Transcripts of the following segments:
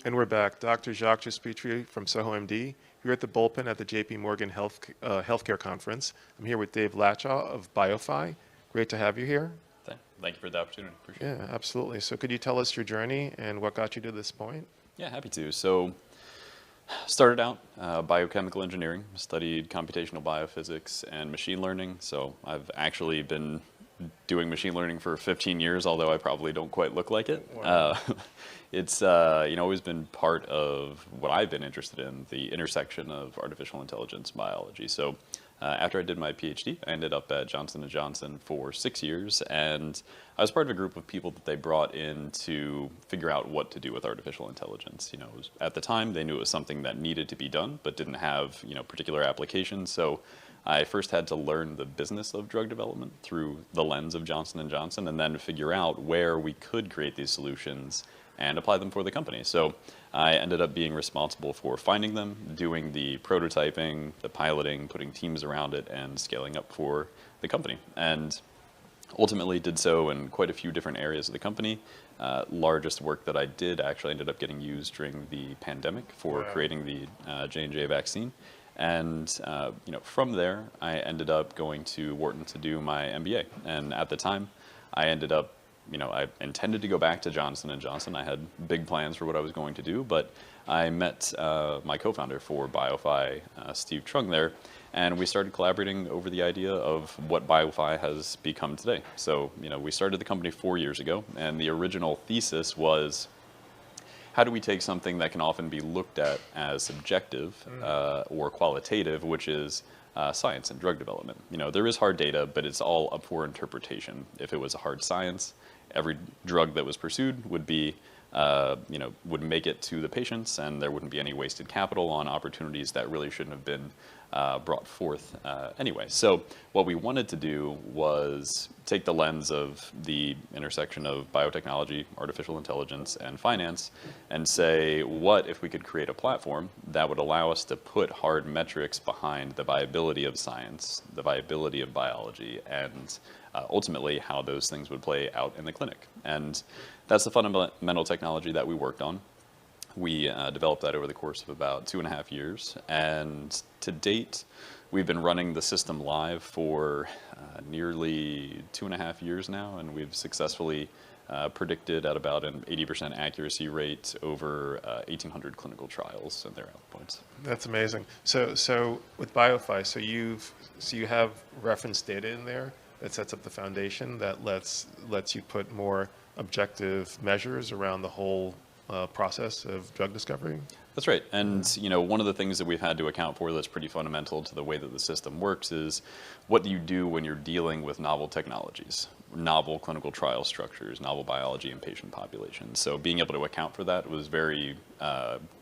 And we're back. Dr. Jacques Petrie from Soho MD, here at the Bullpen at the JP Morgan Healthcare Conference. I'm here with Dave Latshaw of BioScience. Great to have you here. Thank you for the opportunity. Appreciate it. Yeah, absolutely. So could you tell us your journey and what got you to this point? Yeah, happy to. So started out biochemical engineering, studied computational biophysics and machine learning. So I've actually been doing machine learning for 15 years, although I probably don't quite look like it. Wow. It's always been part of what I've been interested in, the intersection of artificial intelligence and biology. So after I did my PhD, I ended up at Johnson & Johnson for 6 years, and I was part of a group of people that they brought in to figure out what to do with artificial intelligence. At the time, they knew it was something that needed to be done, but didn't have, particular applications. So I first had to learn the business of drug development through the lens of Johnson & Johnson, and then figure out where we could create these solutions and apply them for the company. So I ended up being responsible for finding them, doing the prototyping, the piloting, putting teams around it, and scaling up for the company. And ultimately did so in quite a few different areas of the company. Largest work that I did actually ended up getting used during the pandemic for creating the J&J vaccine. And from there, I ended up going to Wharton to do my MBA. And at the time, I ended up I intended to go back to Johnson & Johnson. I had big plans for what I was going to do, but I met my co-founder for BioScience, Steve Trung there, and we started collaborating over the idea of what BioScience has become today. So, we started the company 4 years ago, and the original thesis was, how do we take something that can often be looked at as subjective or qualitative, which is science and drug development. There is hard data, but it's all up for interpretation. If it was a hard science, every drug that was pursued would be, would make it to the patients, and there wouldn't be any wasted capital on opportunities that really shouldn't have been brought forth anyway. So what we wanted to do was take the lens of the intersection of biotechnology, artificial intelligence, and finance, and say, what if we could create a platform that would allow us to put hard metrics behind the viability of science, the viability of biology, and ultimately how those things would play out in the clinic. And that's the fundamental technology that we worked on. We developed that over the course of about 2.5 years, and to date, we've been running the system live for nearly 2.5 years now, and we've successfully predicted at about an 80% accuracy rate over 1,800 clinical trials and their outputs. That's amazing. So with BioScience, so you have reference data in there that sets up the foundation that lets you put more objective measures around the whole process of drug discovery? That's right. And one of the things that we've had to account for that's pretty fundamental to the way that the system works is, what do you do when you're dealing with novel technologies, novel clinical trial structures, novel biology and patient populations? So being able to account for that was very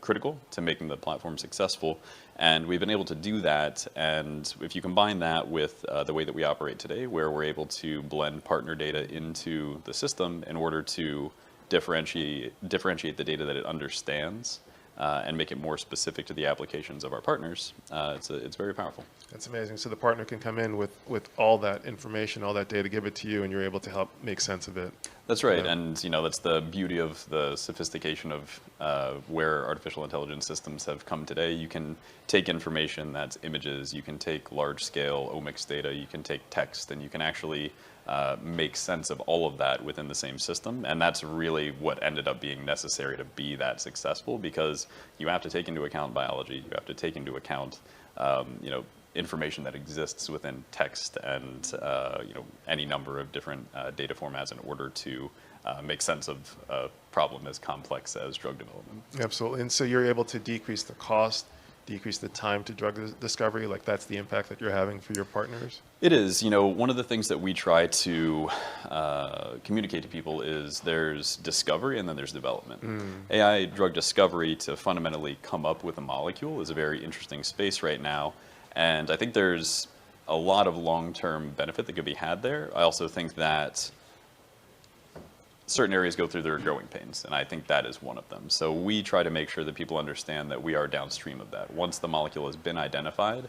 critical to making the platform successful. And we've been able to do that. And if you combine that with the way that we operate today, where we're able to blend partner data into the system in order to differentiate the data that it understands and make it more specific to the applications of our partners, it's very powerful. That's amazing. So the partner can come in with all that information, all that data, give it to you, and you're able to help make sense of it. That's right. And that's the beauty of the sophistication of where artificial intelligence systems have come today. You can take information that's images, you can take large-scale omics data, you can take text, and you can actually make sense of all of that within the same system. And that's really what ended up being necessary to be that successful, because you have to take into account biology, you have to take into account information that exists within text and any number of different data formats in order to make sense of a problem as complex as drug development. Absolutely. And so you're able to decrease the cost, decrease the time to drug discovery, like that's the impact that you're having for your partners? It is. One of the things that we try to communicate to people is there's discovery and then there's development. AI drug discovery, to fundamentally come up with a molecule, is a very interesting space right now. And I think there's a lot of long-term benefit that could be had there. I also think that certain areas go through their growing pains, and I think that is one of them. So we try to make sure that people understand that we are downstream of that. Once the molecule has been identified,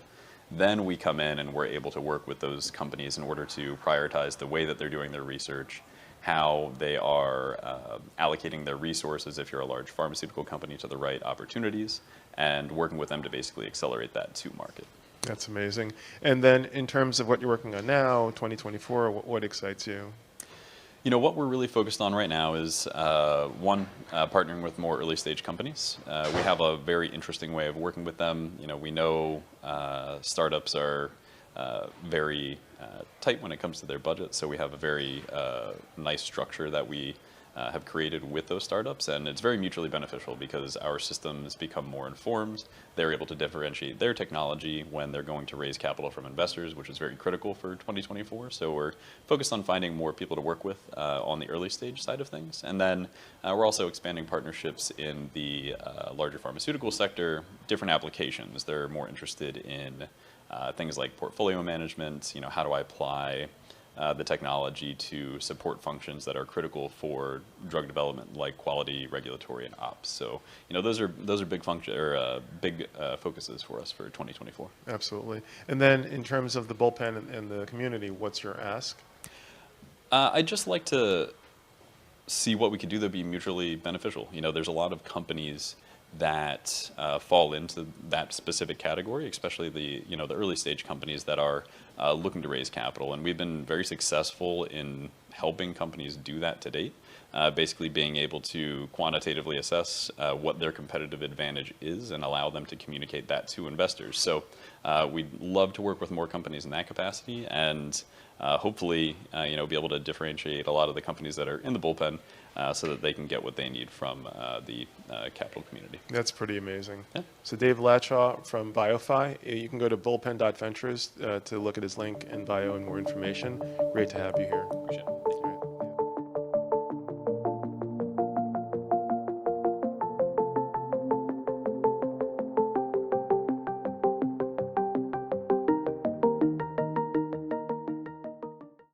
then we come in and we're able to work with those companies in order to prioritize the way that they're doing their research how they are allocating their resources if you're a large pharmaceutical company to the right opportunities, and working with them to basically accelerate that to market. That's amazing. And then in terms of what you're working on now, 2024, what excites you? You know, what we're really focused on right now is, partnering with more early stage companies. We have a very interesting way of working with them. You know, we know startups are very tight when it comes to their budget, so we have a very nice structure that we have created with those startups, and it's very mutually beneficial because our systems become more informed. They're able to differentiate their technology when they're going to raise capital from investors, which is very critical for 2024. So we're focused on finding more people to work with on the early stage side of things. And then we're also expanding partnerships in the larger pharmaceutical sector, different applications. They're more interested in things like portfolio management. You know, how do I apply the technology to support functions that are critical for drug development, like quality, regulatory, and ops. So, you know, those are big focuses for us for 2024. Absolutely. And then in terms of the bullpen and the community, what's your ask? I'd just like to see what we could do that would be mutually beneficial. You know, there's a lot of companies that fall into that specific category, especially the early stage companies that are looking to raise capital, and we've been very successful in helping companies do that to date. Basically, being able to quantitatively assess what their competitive advantage is and allow them to communicate that to investors. So we'd love to work with more companies in that capacity, and hopefully, be able to differentiate a lot of the companies that are in the bullpen so that they can get what they need from the capital community. That's pretty amazing. Yeah. So Dave Latshaw from BioFi, you can go to bullpen.ventures to look at his link and bio and more information. Great to have you here. Appreciate it.